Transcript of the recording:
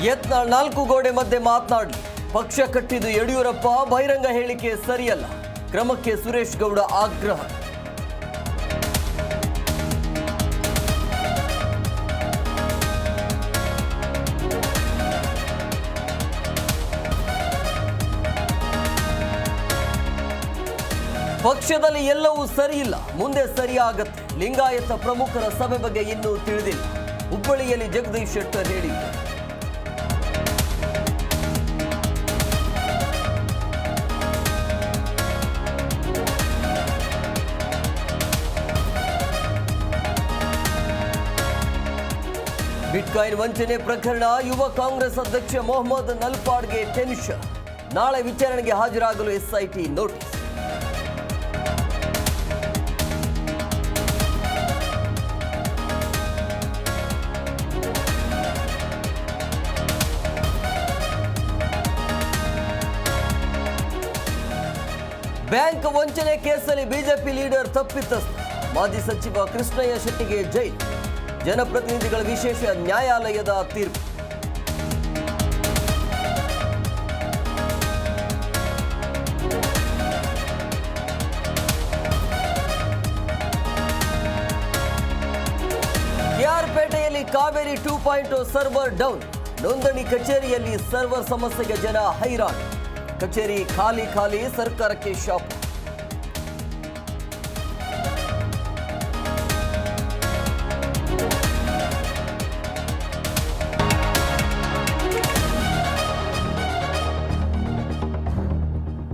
ಯತ್ನಾಳ್ ನಾಲ್ಕು ಗೋಡೆ ಮಧ್ಯೆ ಮಾತನಾಡಲಿ, ಪಕ್ಷ ಕಟ್ಟಿದ್ದು ಯಡಿಯೂರಪ್ಪ, ಬಹಿರಂಗ ಹೇಳಿಕೆ ಸರಿಯಲ್ಲ, ಕ್ರಮಕ್ಕೆ ಸುರೇಶ್ ಗೌಡ ಆಗ್ರಹ. ಪಕ್ಷದಲ್ಲಿ ಎಲ್ಲವೂ ಸರಿಯಿಲ್ಲ, ಮುಂದೆ ಸರಿಯಾಗತ್ತೆ. ಲಿಂಗಾಯತ ಪ್ರಮುಖರ ಸಭೆ ಬಗ್ಗೆ ಇನ್ನೂ ತಿಳಿದಿಲ್ಲ. ಹುಬ್ಬಳ್ಳಿಯಲ್ಲಿ ಜಗದೀಶ್ ಶೆಟ್ಟರ್ ಹೇಳಿದ್ದಾರೆ. ಬಿಟ್ಕಾಯಿನ್ ವಂಚನೆ ಪ್ರಕರಣ, ಯುವ ಕಾಂಗ್ರೆಸ್ ಅಧ್ಯಕ್ಷ ಮೊಹಮ್ಮದ್ ನಲ್ಪಾಡ್ಗೆ ಟೆನ್ಷನ್. ನಾಳೆ ವಿಚಾರಣೆಗೆ ಹಾಜರಾಗಲು ಎಸ್ಐಟಿ ನೋಟಿಸ್. ಬ್ಯಾಂಕ್ ವಂಚನೆ ಕೇಸಲ್ಲಿ ಬಿಜೆಪಿ ಲೀಡರ್ ತಪ್ಪಿತಸ್ಥ. ಮಾಜಿ ಸಚಿವ ಕೃಷ್ಣಯ್ಯ ಶೆಟ್ಟಿಗೆ ಜೈಲು. ಜನಪ್ರತಿನಿಧಿಗಳ ವಿಶೇಷ ನ್ಯಾಯಾಲಯದ ತೀರ್ಪು. ಕೆಆರ್ಪೇಟೆಯಲ್ಲಿ ಕಾವೇರಿ 2.0 ಸರ್ವರ್ ಡೌನ್. ನೋಂದಣಿ ಕಚೇರಿಯಲ್ಲಿ ಸರ್ವರ್ ಸಮಸ್ಯೆಗೆ ಜನ ಹೈರಾಣ. ಕಚೇರಿ ಖಾಲಿ, ಸರ್ಕಾರಕ್ಕೆ ಶಾಪ್.